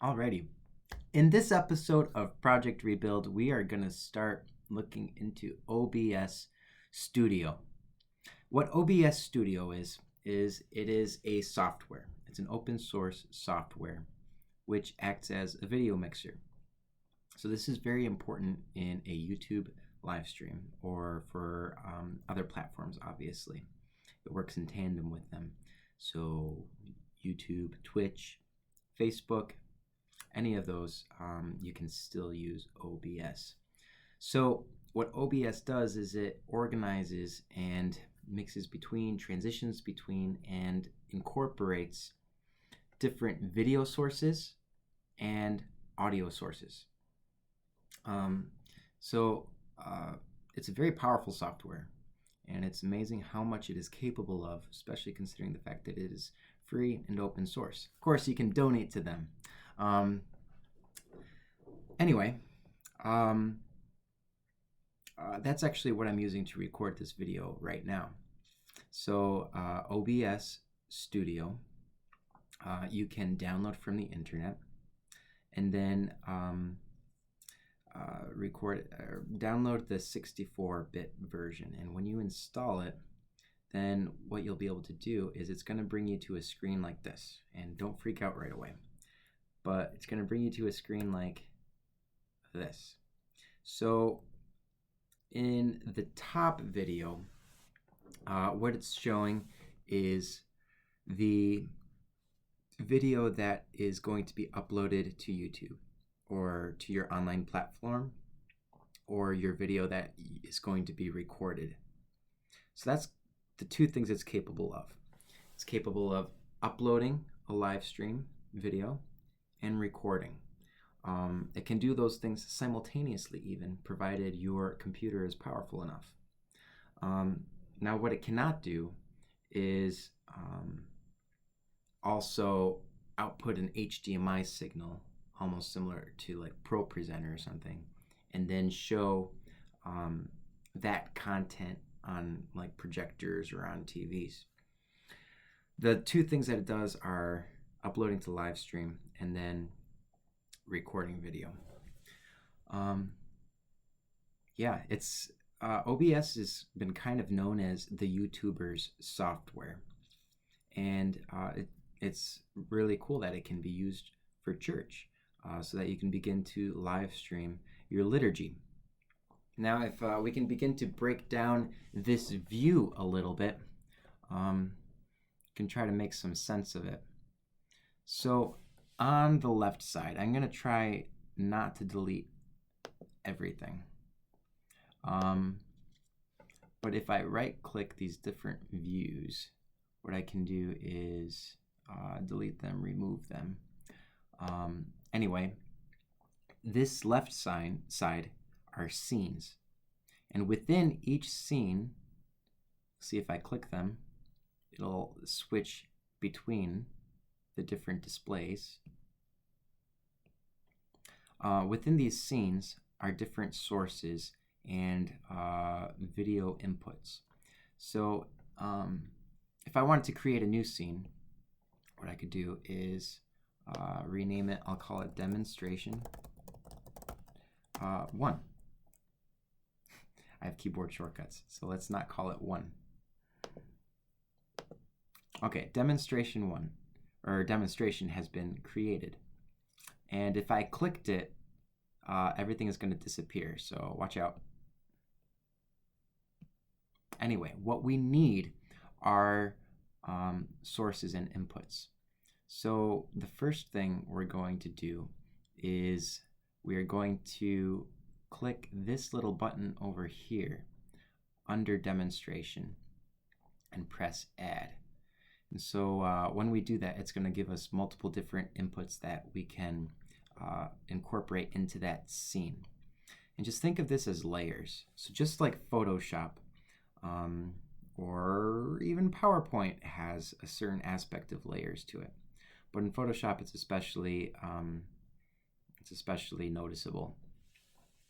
Alrighty. In this episode of Project Rebuild, we are going to start looking into OBS Studio. What OBS Studio is it is a software. It's an open source software which acts as a video mixer. So this is very important in a YouTube live stream or for other platforms, obviously. It works in tandem with them. So YouTube, Twitch, Facebook, any of those, you can still use OBS. So what OBS does is it organizes and mixes between, transitions between, and incorporates different video sources and audio sources. It's a very powerful software, and it's amazing how much it is capable of, especially considering the fact that it is free and open source. Of course, you can donate to them. That's actually what I'm using to record this video right now. So OBS Studio, you can download from the internet and then download the 64-bit version. And when you install it, then what you'll be able to do is it's going to bring you to a screen like this. And don't freak out right away. But it's going to bring you to a screen like this. So in the top video, what it's showing is the video that is going to be uploaded to YouTube or to your online platform, or your video that is going to be recorded. So that's the two things it's capable of. It's capable of uploading a live stream video and recording. It can do those things simultaneously even, provided your computer is powerful enough. Now what it cannot do is also output an HDMI signal, almost similar to like ProPresenter or something, and then show that content on like projectors or on TVs. The two things that it does are uploading to live stream and then recording video. It's OBS has been kind of known as the YouTuber's software, and it's really cool that it can be used for church, so that you can begin to live stream your liturgy. Now, if we can begin to break down this view a little bit, can try to make some sense of it. So on the left side, I'm going to try not to delete everything. But if I right click these different views, what I can do is delete them, remove them. Anyway, this left side are scenes. And within each scene, see if I click them, it'll switch between the different displays. Within these scenes are different sources and video inputs. So if I wanted to create a new scene, what I could do is rename it. I'll call it Demonstration 1. I have keyboard shortcuts, so let's not call it 1. Okay, Demonstration 1, or demonstration has been created. And if I clicked it, everything is going to disappear, so watch out. Anyway, what we need are sources and inputs. So the first thing we're going to do is we are going to click this little button over here under Demonstration and press Add. And so when we do that, it's going to give us multiple different inputs that we can incorporate into that scene. And just think of this as layers. So just like Photoshop or even PowerPoint has a certain aspect of layers to it. But in Photoshop, it's especially noticeable.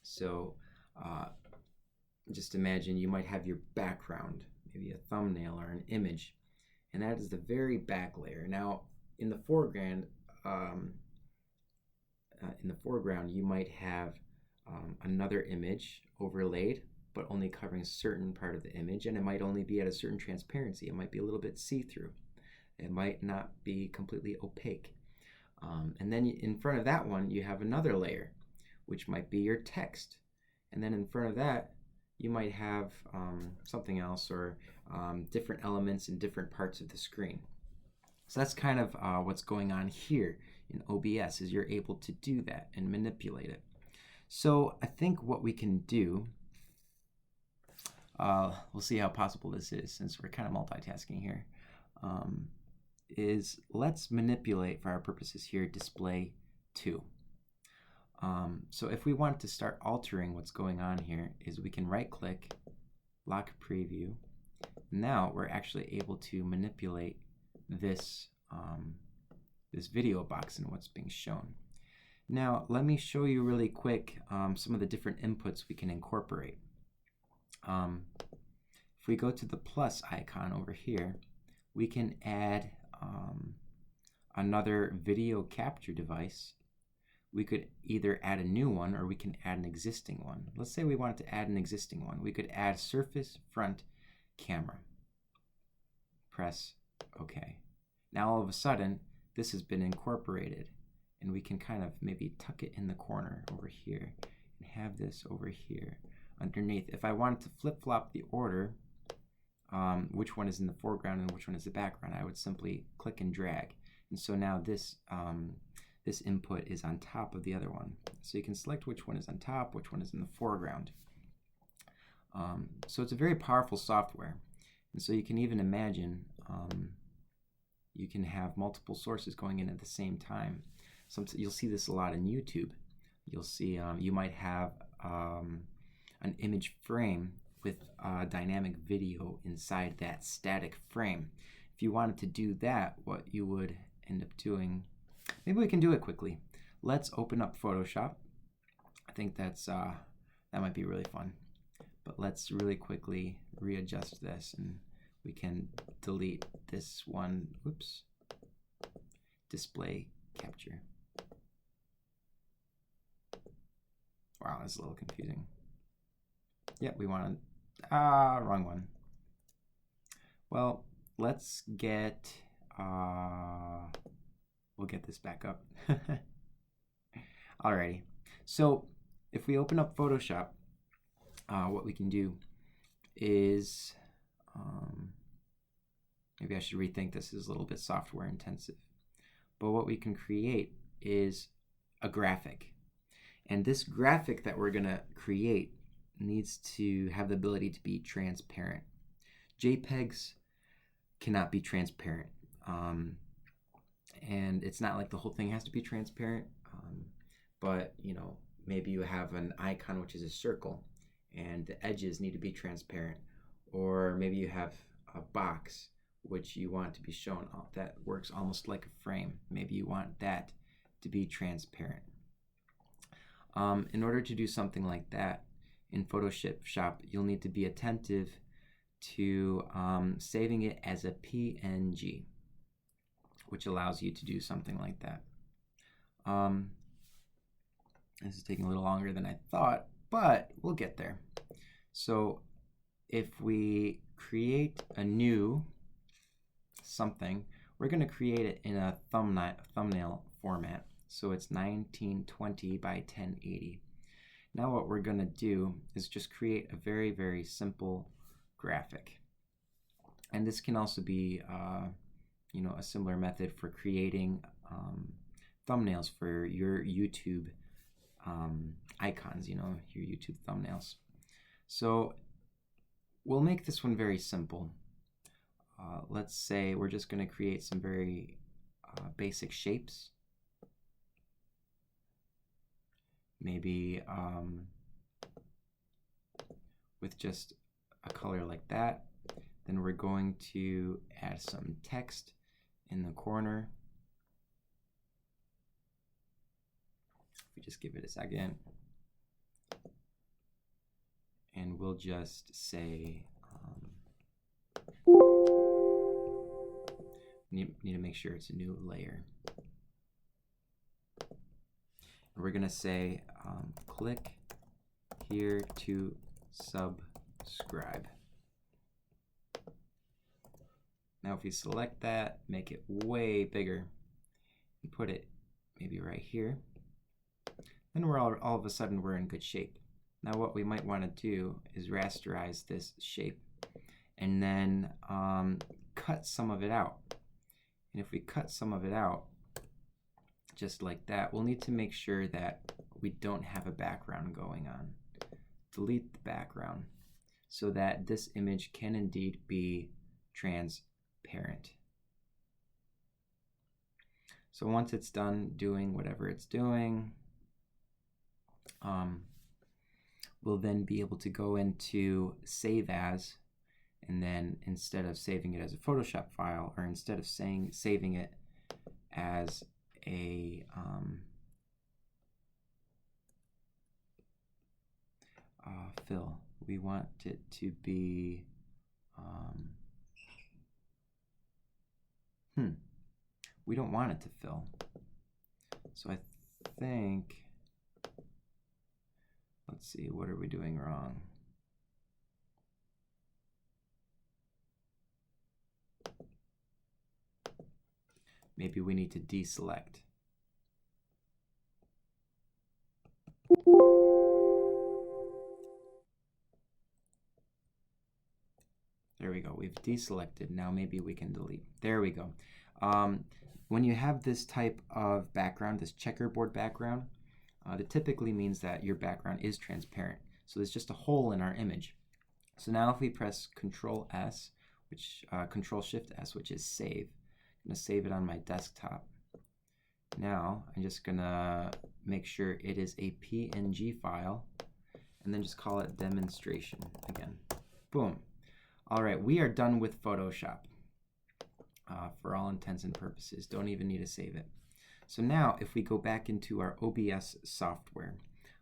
So just imagine you might have your background, maybe a thumbnail or an image, and that is the very back layer. Now, in the foreground, in the foreground, you might have another image overlaid, but only covering a certain part of the image, and it might only be at a certain transparency. It might be a little bit see-through. It might not be completely opaque. And then in front of that one, you have another layer, which might be your text. And then in front of that, you might have something else, or different elements in different parts of the screen. So that's kind of what's going on here in OBS, is you're able to do that and manipulate it. So I think what we can do, we'll see how possible this is since we're kind of multitasking here, is let's manipulate, for our purposes here, display 2. So if we want to start altering what's going on here, is we can right click, lock preview. Now we're actually able to manipulate this, this video box and what's being shown. Now let me show you really quick some of the different inputs we can incorporate. If we go to the plus icon over here, we can add another video capture device. We could either add a new one, or we can add an existing one. Let's say we wanted to add an existing one. We could add surface front camera. Press OK. Now all of a sudden, this has been incorporated, and we can kind of maybe tuck it in the corner over here and have this over here underneath. If I wanted to flip-flop the order, which one is in the foreground and which one is the background, I would simply click and drag. And so now this this input is on top of the other one. So you can select which one is on top, which one is in the foreground. So it's a very powerful software. And so you can even imagine you can have multiple sources going in at the same time. You'll see this a lot in YouTube. You'll see you might have an image frame with dynamic video inside that static frame. If you wanted to do that, what you would end up doing, maybe we can do it quickly. Let's open up Photoshop. I think that's that might be really fun. But let's really quickly readjust this, and we can delete this one. Oops. Display capture. Wow, that's a little confusing. Yep, we want to, wrong one. Well, let's get, we'll get this back up. Alrighty, so if we open up Photoshop, what we can do is, maybe I should rethink this. This is a little bit software intensive. But what we can create is a graphic. And this graphic that we're going to create needs to have the ability to be transparent. JPEGs cannot be transparent. And it's not like the whole thing has to be transparent. But, you know, maybe you have an icon which is a circle and the edges need to be transparent. Or maybe you have a box which you want to be shown that works almost like a frame. Maybe you want that to be transparent. In order to do something like that in Photoshop, you'll need to be attentive to saving it as a PNG, which allows you to do something like that. This is taking a little longer than I thought, but we'll get there. So if we create a new something, we're going to create it in a thumbnail format. So it's 1920 by 1080. Now what we're going to do is just create a very, very simple graphic. And this can also be you know, a similar method for creating thumbnails for your YouTube icons, you know, your YouTube thumbnails. So we'll make this one very simple. Let's say we're just going to create some very basic shapes. Maybe with just a color like that. Then we're going to add some text in the corner. We just give it a second. And we'll just say, need to make sure it's a new layer. We're going to say click here to subscribe. Now if we select that, make it way bigger, and put it maybe right here, then we're all of a sudden we're in good shape. Now what we might want to do is rasterize this shape and then cut some of it out. And if we cut some of it out, just like that, we'll need to make sure that we don't have a background going on. Delete the background so that this image can indeed be transparent. So once it's done doing whatever it's doing, we'll then be able to go into Save As, and then instead of saving it as a Photoshop file, or instead of saving it as a fill, we want it to be we don't want it to fill. So I think, let's see, what are we doing wrong? Maybe we need to deselect. There we go. We've deselected. Now maybe we can delete. There we go. When you have this type of background, this checkerboard background, it typically means that your background is transparent. So there's just a hole in our image. So now if we press Control S, which Control Shift S, which is save, I'm going to save it on my desktop. Now I'm just going to make sure it is a PNG file, and then just call it demonstration again. Boom. All right, we are done with Photoshop for all intents and purposes. Don't even need to save it. So now if we go back into our OBS software,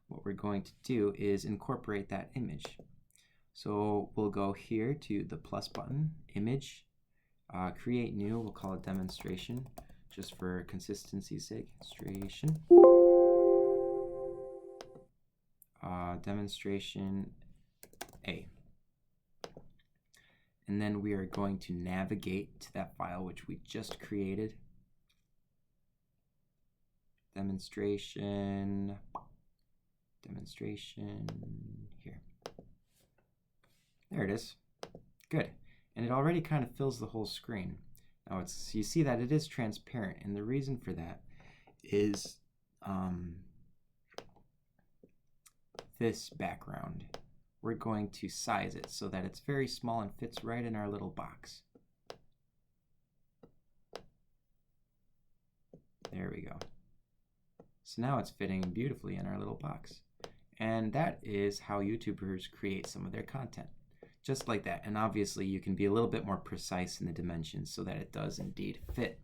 what we're going to do is incorporate that image. So we'll go here to the plus button, image, create new, we'll call it demonstration, just for consistency's sake, demonstration. Demonstration A. And then we are going to navigate to that file which we just created. Demonstration here. There it is. Good. And it already kind of fills the whole screen. Now you see that it is transparent, and the reason for that is this background. We're going to size it so that it's very small and fits right in our little box. There we go. So now it's fitting beautifully in our little box. And that is how YouTubers create some of their content. Just like that. And obviously you can be a little bit more precise in the dimensions so that it does indeed fit.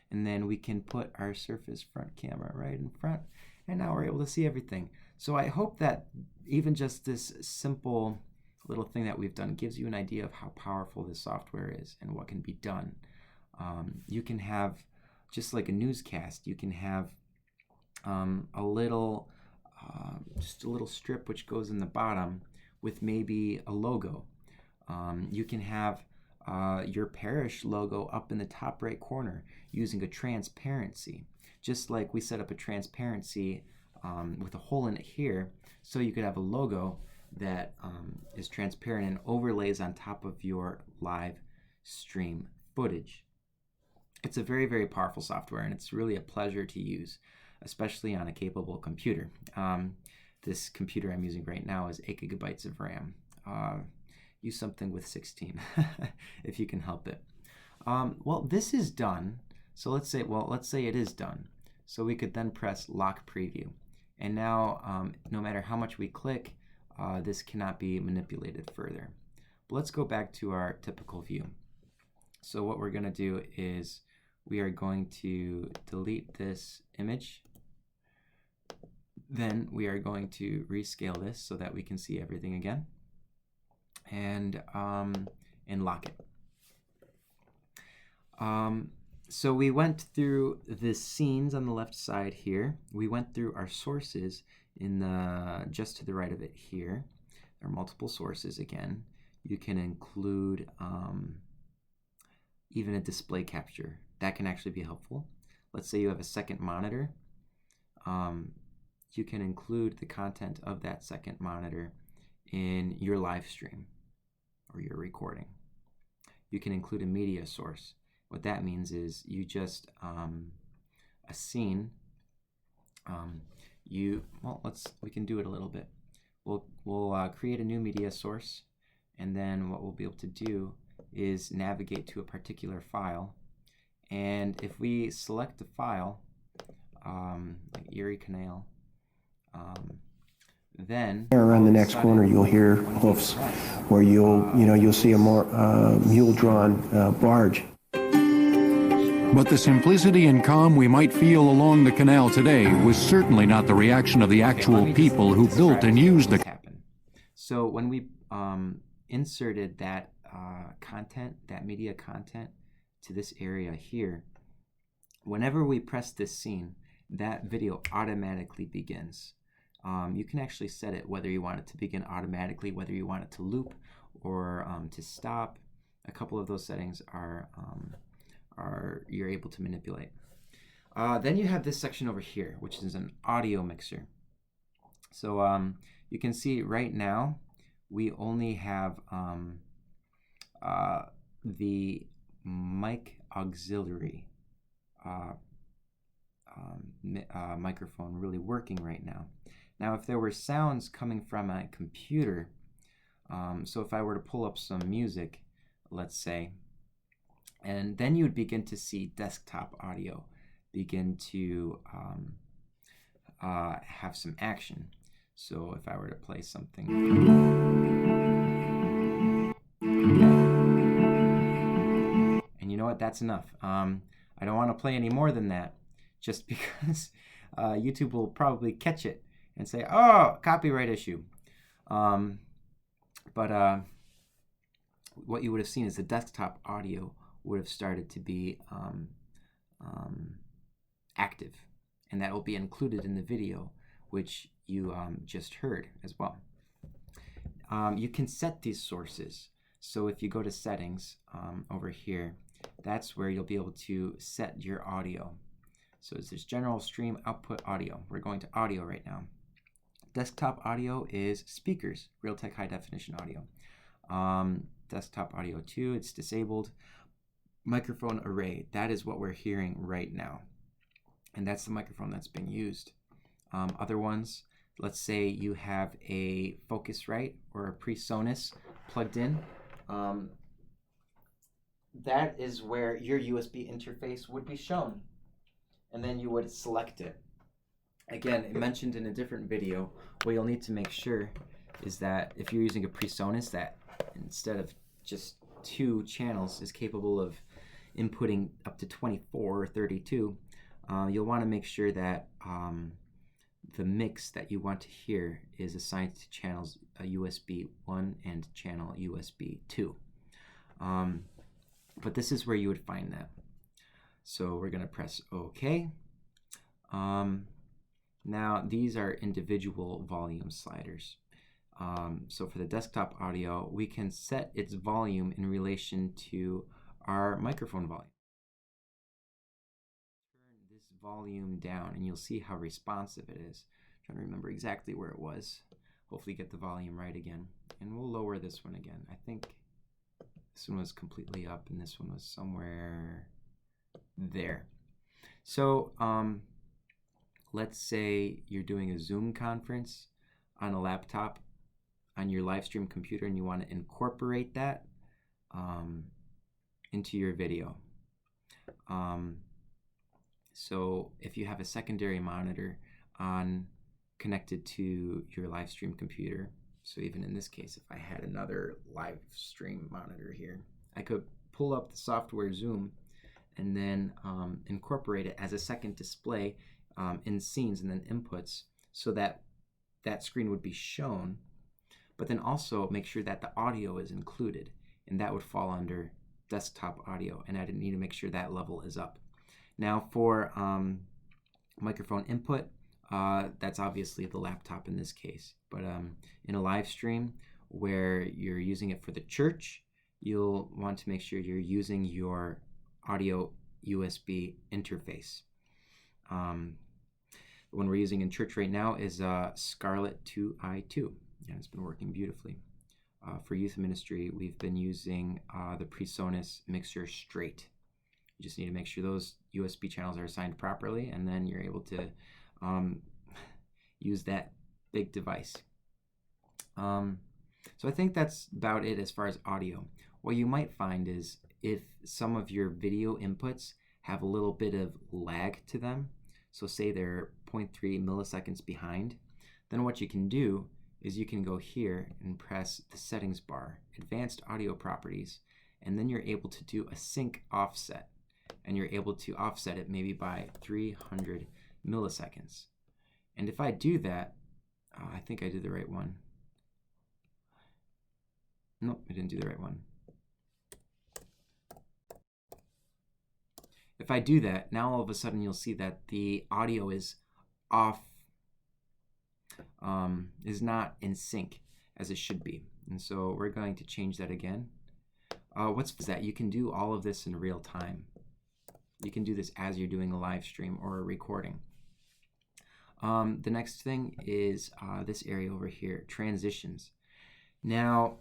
And then we can put our Surface front camera right in front, and now we're able to see everything. So I hope that even just this simple little thing that we've done gives you an idea of how powerful this software is and what can be done. You can have, just like a newscast, you can have just a little strip which goes in the bottom with maybe a logo. You can have your parish logo up in the top right corner using a transparency, just like we set up a transparency with a hole in it here, so you could have a logo that is transparent and overlays on top of your live stream footage. It's a very, very powerful software, and it's really a pleasure to use, especially on a capable computer. This computer I'm using right now is 8 gigabytes of RAM. Use something with 16 if you can help it. Well, this is done. So let's say it is done. So we could then press lock preview. And now, no matter how much we click, this cannot be manipulated further. But let's go back to our typical view. So what we're going to do is we are going to delete this image. Then we are going to rescale this so that we can see everything again, and lock it. So we went through the scenes on the left side here. We went through our sources in the just to the right of it here. There are multiple sources again. You can include even a display capture. That can actually be helpful. Let's say you have a second monitor. You can include the content of that second monitor in your live stream or your recording. You can include a media source. What that means is you just a scene. We can do it a little bit. We'll create a new media source, and then what we'll be able to do is navigate to a particular file. And if we select the file, like Erie Canal, then around the next corner you'll hear hoofs, or you'll see a more mule-drawn barge. But the simplicity and calm we might feel along the canal today was certainly not the reaction of the actual people who built and used the canal. So when we inserted that content, that media content, to this area here, whenever we press this scene, that video automatically begins. You can actually set it whether you want it to begin automatically, whether you want it to loop, or to stop. A couple of those settings are you're able to manipulate. Then you have this section over here, which is an audio mixer. So you can see right now we only have the mic auxiliary microphone really working right now. Now, if there were sounds coming from a computer, so if I were to pull up some music, let's say, and then you would begin to see desktop audio begin to have some action. So if I were to play something, and you know what, that's enough. I don't want to play any more than that, just because YouTube will probably catch it and say, oh, copyright issue. But what you would have seen is the desktop audio would have started to be active, and that will be included in the video, which you just heard as well. You can set these sources. So if you go to settings over here, that's where you'll be able to set your audio. So it's this general stream output audio. We're going to audio right now. Desktop audio is speakers, Realtek high definition audio. Desktop audio 2, it's disabled. Microphone array, that is what we're hearing right now. And that's the microphone that's being used. Other ones, let's say you have a Focusrite or a PreSonus plugged in. That is where your USB interface would be shown. And then you would select it. Again, mentioned in a different video, what you'll need to make sure is that if you're using a PreSonus, that instead of just 2 channels is capable of inputting up to 24 or 32, you'll want to make sure that the mix that you want to hear is assigned to channels USB 1 and channel USB 2. But this is where you would find that. So we're going to press OK. Now these are individual volume sliders. So for the desktop audio, we can set its volume in relation to our microphone volume. Turn this volume down and you'll see how responsive it is. I'm trying to remember exactly where it was. Hopefully get the volume right again. And we'll lower this one again. I think this one was completely up and this one was somewhere there. So let's say you're doing a Zoom conference on a laptop on your live stream computer and you want to incorporate that into your video. So if you have a secondary monitor connected to your live stream computer, so even in this case, if I had another live stream monitor here, I could pull up the software Zoom and then incorporate it as a second display in scenes and then inputs, so that that screen would be shown, but then also make sure that the audio is included, and that would fall under desktop audio, and I need to make sure that level is up. Now for microphone input, that's obviously the laptop in this case, but in a live stream where you're using it for the church, you'll want to make sure you're using your audio USB interface. The one we're using in church right now is Scarlett 2i2, and it's been working beautifully. For youth ministry, we've been using the PreSonus Mixer Straight. You just need to make sure those USB channels are assigned properly, and then you're able to use that big device. So I think that's about it as far as audio. What you might find is if some of your video inputs have a little bit of lag to them, so say they're 0.3 milliseconds behind, then what you can do is you can go here and press the settings bar, advanced audio properties, and then you're able to do a sync offset, and you're able to offset it maybe by 300 milliseconds. And if I do that, I think I did the right one. Nope, I didn't do the right one. If I do that, now all of a sudden you'll see that the audio is off, is not in sync as it should be. And so we're going to change that again. What's that? You can do all of this in real time. You can do this as you're doing a live stream or a recording. The next thing is this area over here, transitions. Now,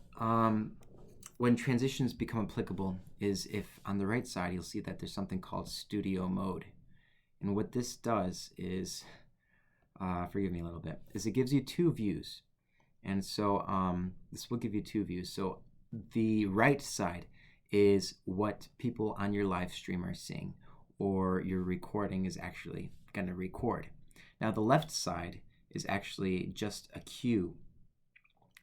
when transitions become applicable is if on the right side you'll see that there's something called studio mode. And what this does is, forgive me a little bit, is it gives you two views. And so this will give you two views. So the right side is what people on your live stream are seeing, or your recording is actually going to record. Now the left side is actually just a cue.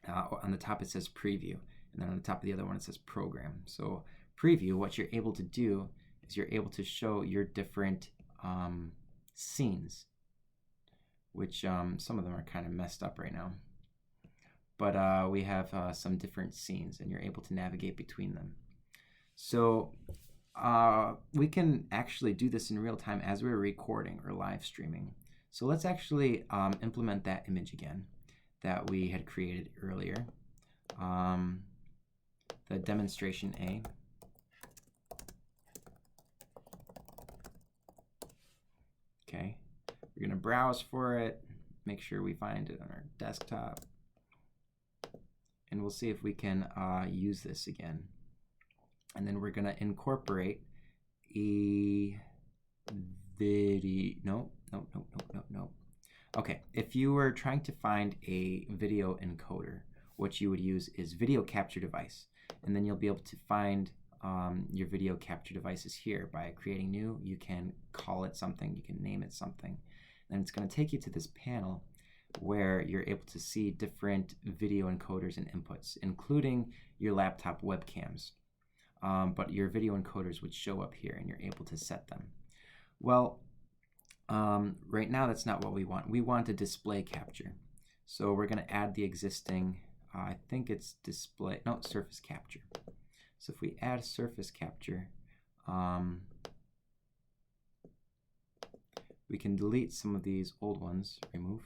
On the top it says preview, and then on the top of the other one it says program. So preview, what you're able to do is you're able to show your different scenes, which some of them are kind of messed up right now. But we have some different scenes, and you're able to navigate between them. So we can actually do this in real time as we're recording or live streaming. So let's actually implement that image again that we had created earlier. The demonstration A. Okay, we're gonna browse for it, make sure we find it on our desktop, and we'll see if we can use this again. And then we're gonna incorporate a video, no. Okay, if you were trying to find a video encoder, what you would use is video capture device, and then you'll be able to find your video capture devices here by creating new. You can call it something, you can name it something, and it's going to take you to this panel where you're able to see different video encoders and inputs, including your laptop webcams. But your video encoders would show up here, and you're able to set them. Well, right now that's not what we want. We want a display capture. So we're going to add the existing, I think it's surface capture. So if we add surface capture, we can delete some of these old ones, remove.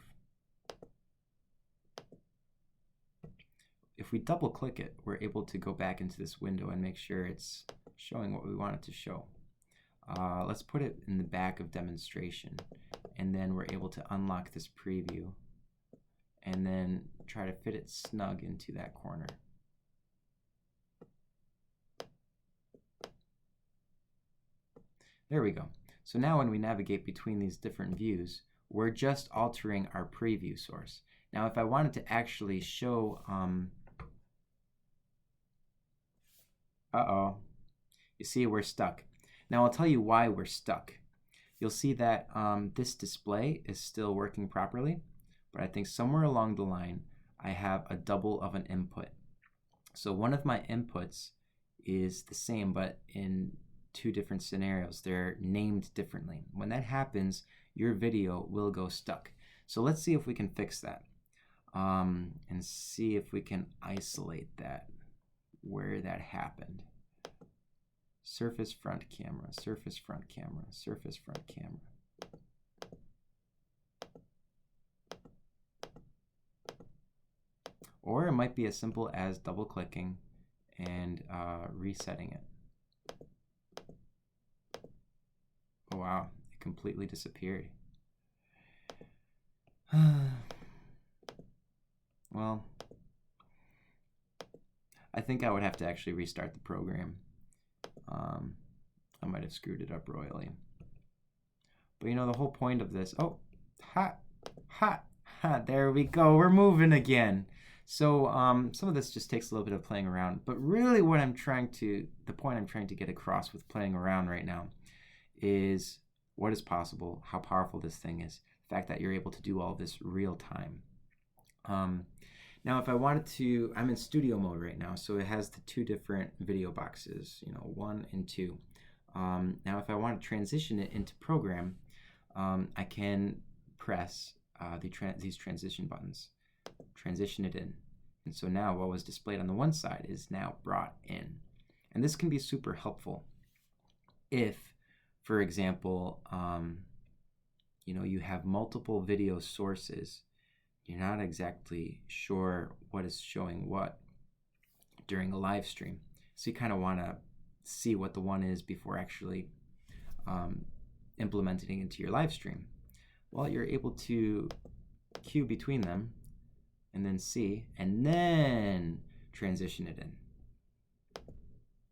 If we double click it, we're able to go back into this window and make sure it's showing what we want it to show. Let's put it in the back of demonstration, and then we're able to unlock this preview and then try to fit it snug into that corner. There we go. So now when we navigate between these different views, we're just altering our preview source. Now if I wanted to actually show, you see we're stuck. Now I'll tell you why we're stuck. You'll see that this display is still working properly, but I think somewhere along the line I have a double of an input. So one of my inputs is the same, but in two different scenarios. They're named differently. When that happens, your video will go stuck. So let's see if we can fix that and see if we can isolate that where that happened. surface front camera, surface front camera, surface front camera. Or it might be as simple as double clicking and resetting it. Oh wow, it completely disappeared. Well, I think I would have to actually restart the program. I might have screwed it up royally. But you know, the whole point of this, oh, hot, hot, hot, there we go, we're moving again. So some of this just takes a little bit of playing around, but really what the point I'm trying to get across with playing around right now is what is possible, how powerful this thing is, the fact that you're able to do all this real time. Now, if I wanted to, I'm in studio mode right now, so it has the two different video boxes, you know, 1 and 2. Now, if I want to transition it into program, I can press these transition buttons, transition it in. And so now what was displayed on the one side is now brought in. And this can be super helpful if, for example, you know, you have multiple video sources. You're not exactly sure what is showing what during a live stream. So you kind of want to see what the one is before actually implementing it into your live stream. Well, you're able to queue between them and then see, and then transition it in.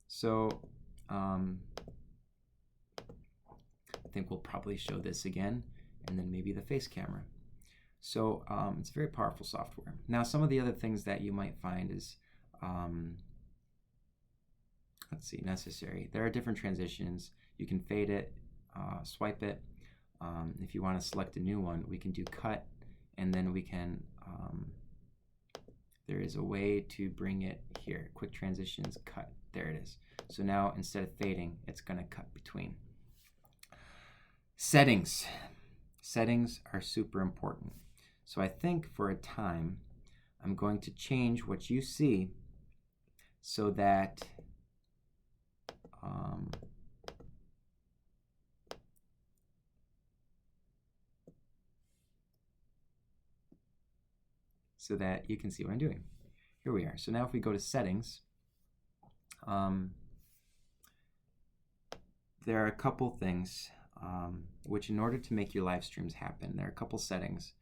So I think we'll probably show this again, and then maybe the face camera. So it's very powerful software. Now, some of the other things that you might find is, let's see, necessary. There are different transitions. You can fade it, swipe it. If you want to select a new one, we can do cut, and then we can, there is a way to bring it here. Quick transitions, cut, there it is. So now instead of fading, it's gonna cut between. Settings. Settings are super important. So I think for a time, I'm going to change what you see so that you can see what I'm doing. Here we are. So now if we go to settings, there are a couple things which, in order to make your live streams happen, there are a couple settings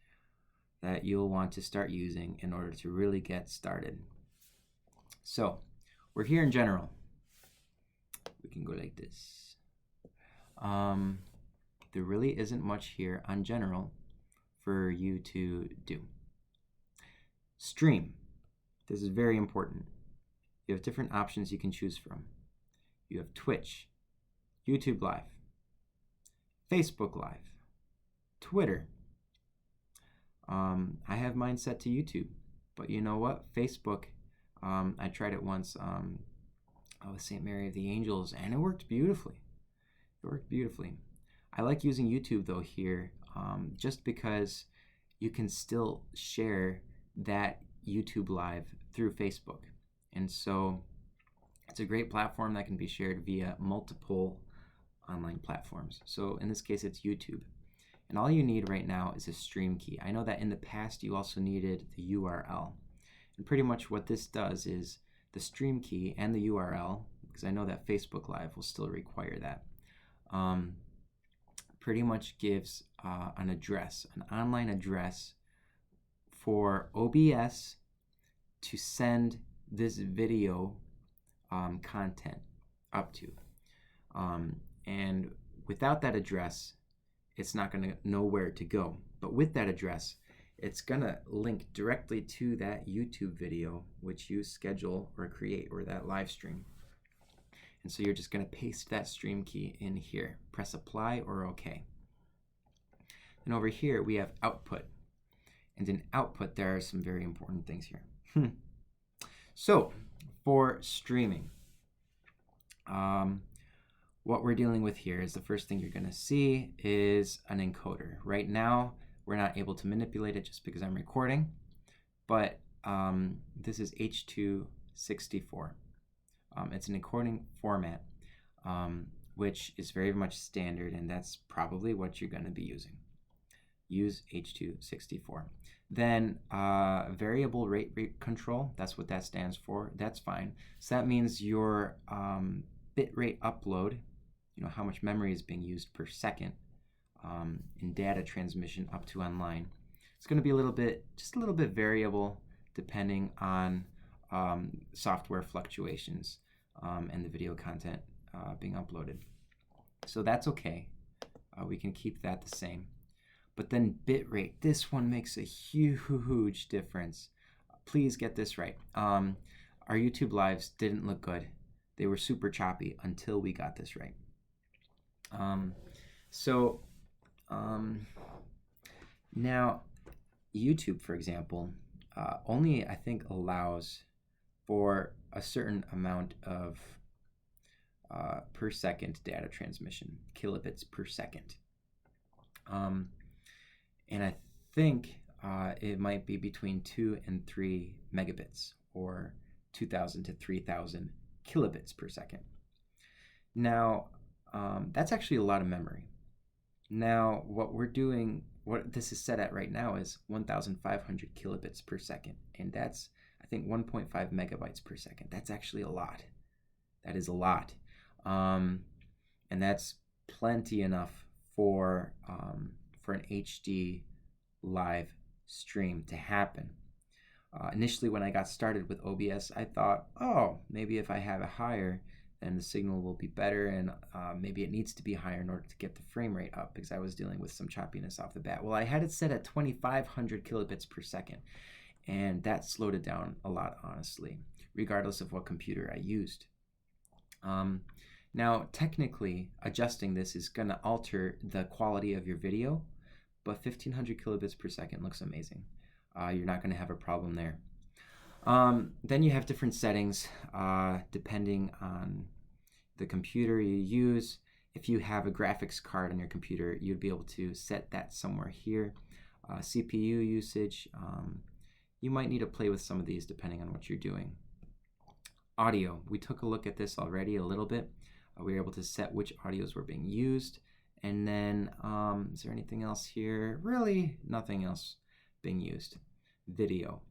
that you'll want to start using in order to really get started. So we're here in general. We can go like this. There really isn't much here on general for you to do. Stream. This is very important. You have different options you can choose from. You have Twitch, YouTube Live, Facebook Live, Twitter. I have mine set to YouTube, but you know what? Facebook, I tried it once with St. Mary of the Angels, and it worked beautifully. It worked beautifully. I like using YouTube though here, just because you can still share that YouTube Live through Facebook. And so it's a great platform that can be shared via multiple online platforms. So in this case, it's YouTube. And all you need right now is a stream key. I know that in the past, you also needed the URL. And pretty much what this does is the stream key and the URL, because I know that Facebook Live will still require that, pretty much gives an address, an online address for OBS to send this video content up to. And without that address, it's not going to know where to go. But with that address, it's going to link directly to that YouTube video which you schedule or create, or that live stream. And so you're just going to paste that stream key in here. Press apply or OK. And over here we have output. And in output, there are some very important things here. So for streaming, what we're dealing with here is the first thing you're going to see is an encoder. Right now, we're not able to manipulate it just because I'm recording, but this is H.264. It's an encoding format. which is very much standard, and that's probably what you're going to be using. Use H.264. Then variable rate control, that's what that stands for. That's fine. So that means your bitrate upload, you know, how much memory is being used per second in data transmission up to online. It's going to be just a little bit variable depending on software fluctuations and the video content being uploaded. So that's okay. We can keep that the same. But then bitrate, this one makes a huge difference. Please get this right. Our YouTube lives didn't look good. They were super choppy until we got this right. Now, YouTube, for example, only, I think, allows for a certain amount of per second data transmission, kilobits per second. And I think it might be between 2 and 3 megabits, or 2,000 to 3,000 kilobits per second. Now, that's actually a lot of memory. Now, what this is set at right now is 1,500 kilobits per second, and that's, I think, 1.5 megabytes per second. That's actually a lot. That is a lot. And that's plenty enough for an HD live stream to happen. Initially, when I got started with OBS, I thought, oh, maybe if I have it higher, then the signal will be better, and maybe it needs to be higher in order to get the frame rate up, because I was dealing with some choppiness off the bat. Well, I had it set at 2,500 kilobits per second, and that slowed it down a lot, honestly, regardless of what computer I used. Now, technically, adjusting this is going to alter the quality of your video, but 1,500 kilobits per second looks amazing. You're not going to have a problem there. Then you have different settings depending on the computer you use. If you have a graphics card on your computer, you'd be able to set that somewhere here. CPU usage, you might need to play with some of these depending on what you're doing. Audio, we took a look at this already a little bit. We were able to set which audios were being used. And then, is there anything else here? Really, nothing else being used. Video.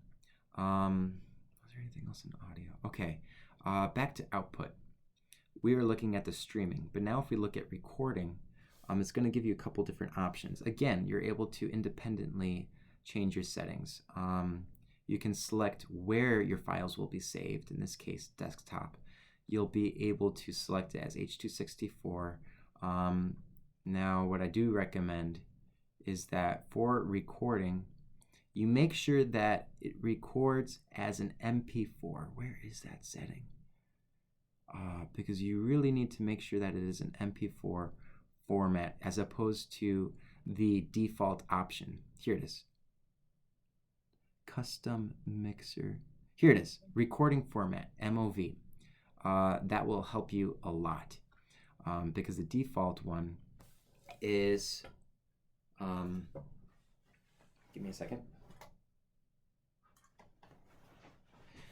Was there anything else in audio? Okay, back to output. We were looking at the streaming, but now if we look at recording, it's going to give you a couple different options. Again, you're able to independently change your settings. You can select where your files will be saved, in this case, desktop. You'll be able to select it as H.264. Now, what I do recommend is that for recording, you make sure that it records as an MP4. Where is that setting? Because you really need to make sure that it is an MP4 format as opposed to the default option. Here it is. Custom mixer. Here it is. Recording format, MOV. That will help you a lot because the default one is, give me a second.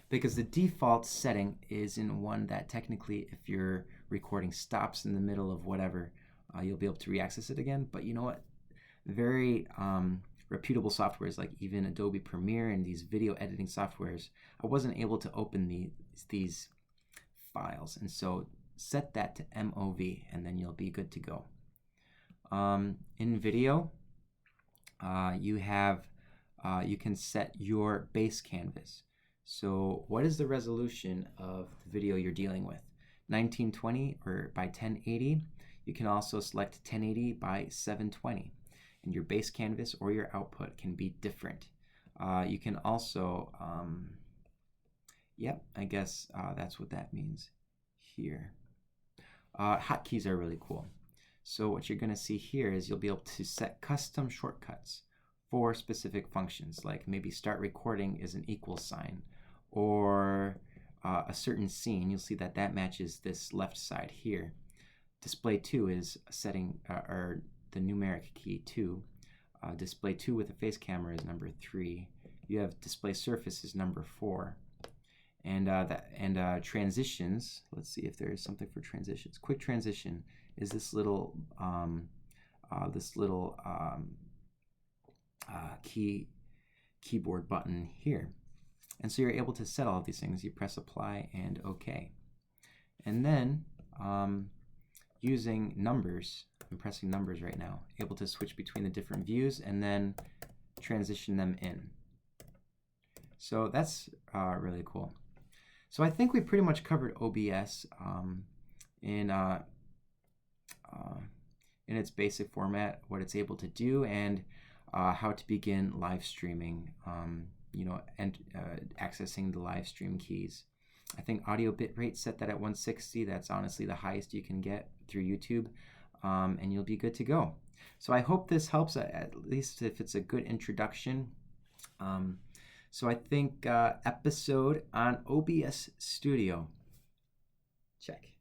Because the default setting is in one that technically, if your recording stops in the middle of whatever, you'll be able to reaccess it again. But you know what? Very reputable softwares like even Adobe Premiere and these video editing softwares, I wasn't able to open these files. And so set that to MOV and then you'll be good to go. In video, you can set your base canvas. So what is the resolution of the video you're dealing with? 1920 or by 1080. You can also select 1080 by 720. And your base canvas or your output can be different. You can also, I guess that's what that means here. Hotkeys are really cool. So what you're going to see here is you'll be able to set custom shortcuts for specific functions, like maybe start recording is an equal sign, or a certain scene. You'll see that that matches this left side here. Display 2 is setting, or the numeric key 2. Display 2 with a face camera is number 3. You have display surface is number 4. And transitions. Let's see if there is something for transitions. Quick transition is this little keyboard button here. And so you're able to set all of these things. You press apply and OK. And then using numbers, I'm pressing numbers right now, able to switch between the different views and then transition them in. So that's really cool. So I think we pretty much covered OBS in its basic format, what it's able to do, and how to begin live streaming, and accessing the live stream keys. I think audio bitrate set that at 160. That's honestly the highest you can get through YouTube, and you'll be good to go. So I hope this helps, at least if it's a good introduction. So I think episode on OBS Studio. Check.